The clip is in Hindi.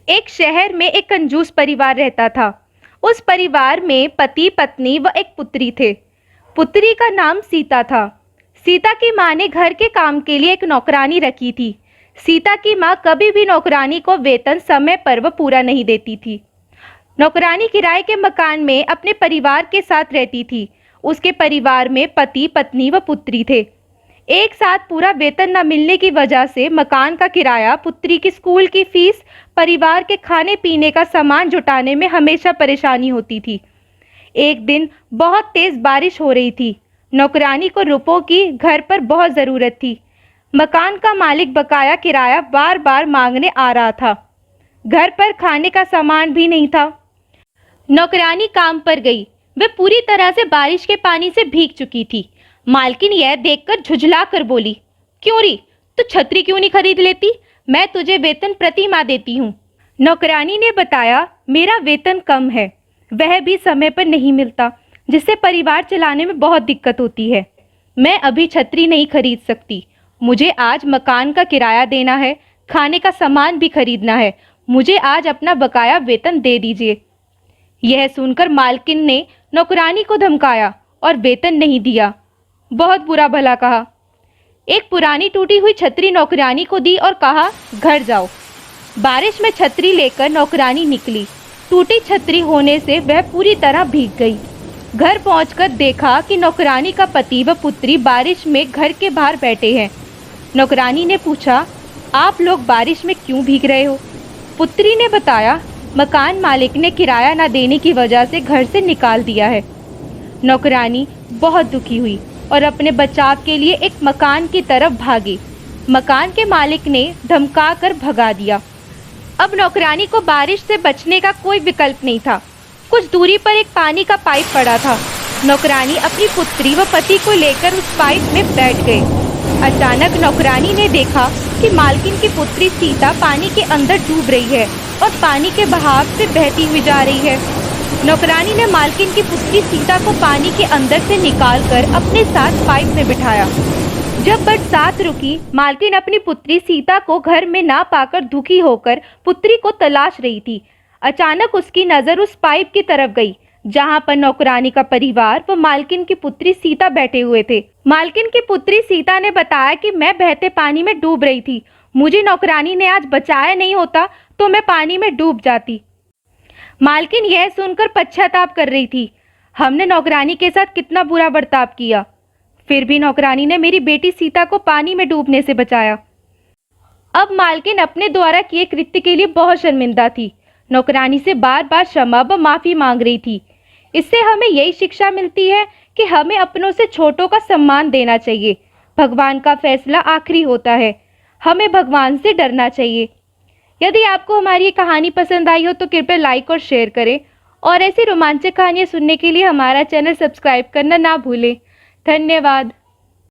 एक शहर में एक कंजूस परिवार रहता था। उस परिवार में पति, पत्नी व एक पुत्री थे। पुत्री का नाम सीता था। सीता की माँ ने घर के काम के लिए एक नौकरानी रखी थी। सीता की माँ कभी भी नौकरानी को वेतन समय पर व पूरा नहीं देती थी। नौकरानी किराए के मकान में अपने परिवार के साथ रहती थी। उसके परिवार में पति, पत्नी व पुत्री थे। एक साथ पूरा वेतन न मिलने की वजह से मकान का किराया, पुत्री की स्कूल की फीस, परिवार के खाने पीने का सामान जुटाने में हमेशा परेशानी होती थी। एक दिन बहुत तेज बारिश हो रही थी। नौकरानी को रुपयों की घर पर बहुत ज़रूरत थी। मकान का मालिक बकाया किराया बार बार मांगने आ रहा था। घर पर खाने का सामान भी नहीं था। नौकरानी काम पर गई। वह पूरी तरह से बारिश के पानी से भीग चुकी थी। मालकिन यह देखकर झुंझला कर बोली, क्यों री, तू छतरी क्यों नहीं खरीद लेती? मैं तुझे वेतन प्रति माह देती हूँ। नौकरानी ने बताया, मेरा वेतन कम है, वह भी समय पर नहीं मिलता, जिससे परिवार चलाने में बहुत दिक्कत होती है। मैं अभी छतरी नहीं खरीद सकती। मुझे आज मकान का किराया देना है, खाने का सामान भी खरीदना है। मुझे आज अपना बकाया वेतन दे दीजिए। यह सुनकर मालकिन ने नौकरानी को धमकाया और वेतन नहीं दिया। बहुत बुरा भला कहा। एक पुरानी टूटी हुई छतरी नौकरानी को दी और कहा, घर जाओ। बारिश में छतरी लेकर नौकरानी निकली। टूटी छतरी होने से वह पूरी तरह भीग गई। घर पहुंचकर देखा कि नौकरानी का पति व पुत्री बारिश में घर के बाहर बैठे हैं। नौकरानी ने पूछा, आप लोग बारिश में क्यों भीग रहे हो? पुत्री ने बताया, मकान मालिक ने किराया न देने की वजह से घर से निकाल दिया है। नौकरानी बहुत दुखी हुई और अपने बचाव के लिए एक मकान की तरफ भागी। मकान के मालिक ने धमका कर भगा दिया। अब नौकरानी को बारिश से बचने का कोई विकल्प नहीं था। कुछ दूरी पर एक पानी का पाइप पड़ा था। नौकरानी अपनी पुत्री व पति को लेकर उस पाइप में बैठ गई। अचानक नौकरानी ने देखा कि मालकिन की पुत्री सीता पानी के अंदर डूब रही है और पानी के बहाव से बहती हुई जा रही है। नौकरानी ने मालकिन की पुत्री सीता को पानी के अंदर से निकालकर अपने साथ पाइप में बिठाया। जब बरसात रुकी, मालकिन अपनी पुत्री सीता को घर में ना पाकर दुखी होकर पुत्री को तलाश रही थी। अचानक उसकी नजर उस पाइप की तरफ गई, जहां पर नौकरानी का परिवार व मालकिन की पुत्री सीता बैठे हुए थे। मालकिन की पुत्री सीता ने बताया कि मैं बहते पानी में डूब रही थी। मुझे नौकरानी ने आज बचाया नहीं होता तो मैं पानी में डूब जाती। मालकिन यह सुनकर पश्चाताप कर रही थी। हमने नौकरानी के साथ कितना बुरा बर्ताव किया, फिर भी नौकरानी ने मेरी बेटी सीता को पानी में डूबने से बचाया। अब मालकिन अपने द्वारा किए कृत्य के लिए बहुत शर्मिंदा थी। नौकरानी से बार बार क्षमा व माफी मांग रही थी। इससे हमें यही शिक्षा मिलती है कि हमें अपनों से छोटों का सम्मान देना चाहिए। भगवान का फैसला आखिरी होता है। हमें भगवान से डरना चाहिए। यदि आपको हमारी ये कहानी पसंद आई हो तो कृपया लाइक और शेयर करें और ऐसी रोमांचक कहानियाँ सुनने के लिए हमारा चैनल सब्सक्राइब करना ना भूलें। धन्यवाद।